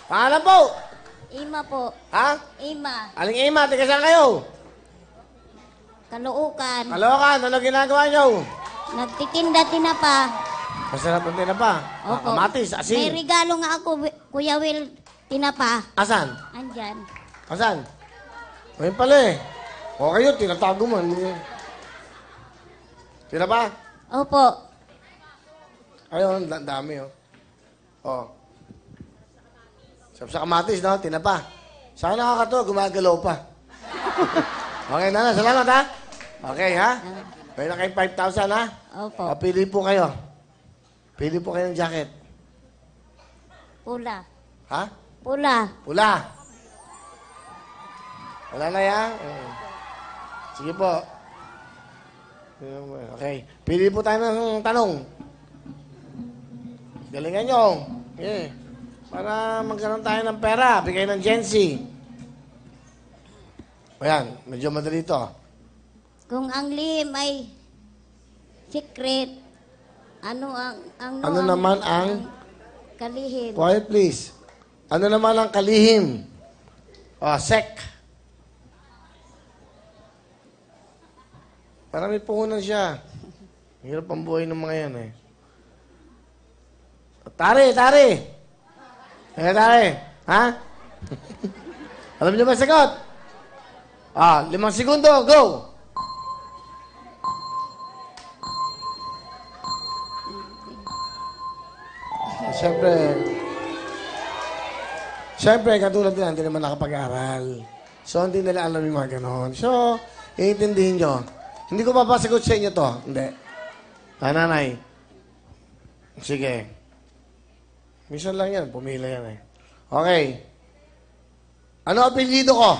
Pangalan po? Ima po. Ha? Ima. Aling Ima, tiga saan kayo? Kaluukan. Kalokan, ano ginagawa nyo? Nagtitinda tinapa. Masarap ang tinapa. Opo. Kamatis, May asin. regalo nga ako, Kuya Will, tinapa. Asan? Andyan. Asan? Ayun pala eh. O kayo, tinatago mo. Tinapa? Opo. Ayun, dami oh. Oh. Sa kamatis, no? Tinapa. Saan nakakatawa, gumagalaw pa. Okay, Nana, salamat ha. Okay, ha? May na kayong 5,000, ha? Opo. Pili po kayo. Pili po kayo ng jacket. Pula. Ha? Pula. Pula. Wala na yan? Sige po. Okay. Pili po tayo ng tanong. Galingan nyo. Okay. Para magkaroon tayo ng pera. Bigay ng Gency. Ayan. Medyo madali ito. Kung ang lihim ay secret, ano naman ang kalihim? Quiet please. Ano naman ang kalihim? Sek. Parang may puhunan siya. Hirap ang buhay ng mga yan eh. Tari! Tari! Ha? Alam niyo ba sagot? 5 segundo, go! Siyempre, katulad nila, hindi naman nakapag-aral. So, hindi nila alam yung mga ganon. So, iintindihin nyo. Hindi ko papasagot sa inyo to. Hindi. Nanay. Sige. Minsan lang yan. Pumila yan eh. Okay. Ano apelyido ko?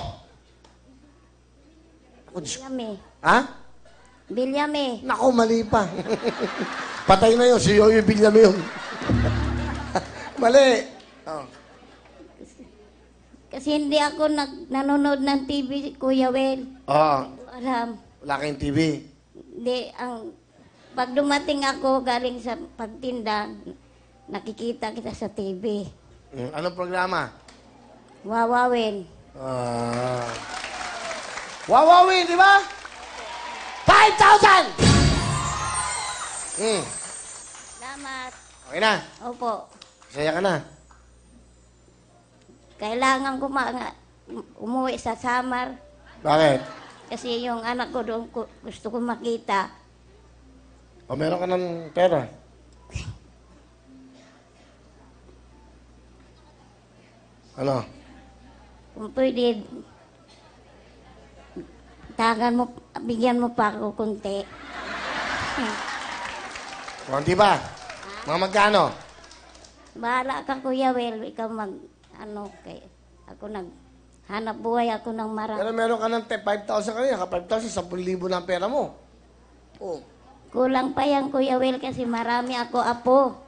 Bilyame. Ha? Bilyame. Naku, mali pa. Patay na yun. Si Yoyo Bilyame yun. Mali. Oh. Kasi hindi ako nanonood ng TV, Kuya Will. Oo. Alam. Wala kayong TV. Hindi, pag dumating ako galing sa pagtinda, nakikita kita sa TV. Anong programa? Wawawin. Wawawin, di ba? 5,000! Salamat. Okay na. Opo. Saya ka na. Kailangan ko umuwi sa Samar. Bakit? Kasi yung anak ko doon gusto ko makita. O meron ka ng pera? Ano? Kung pwede, bigyan mo pa ako kunti. Konti ba? Mga magkano? Bahala ka, Kuya Will. Ikaw ako hanap buhay ako ng marami. Pero meron ka ng 5,000 kanina. 5,000, 10,000 na ang pera mo. Oh. Kulang pa yan, Kuya Will, kasi marami ako apo.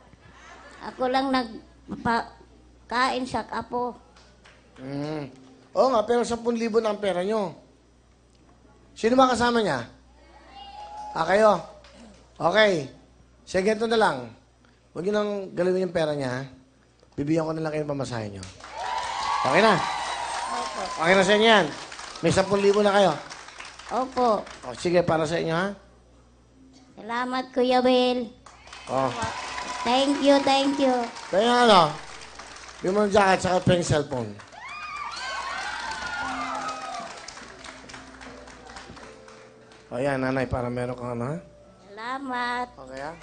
Ako lang nagkain sa apo. Oo nga, pero 10,000 na ang pera nyo. Sino ba kasama niya? Kayo? Okay. Sige, ito na lang. Huwag nyo nang galawin yung pera niya. Bibigyan ko na lang kayo ng pamasahe nyo. Okay na? Opo. Okay na sa inyo yan. May 10,000 na kayo. Opo. O, sige, para sa inyo, ha? Salamat, Kuya Will. Oh. Thank you. Kaya ano? Yung mga jacket, saka pa yung cellphone. O yan, nanay, para meron kang ano, ha? Salamat. Okay, ha?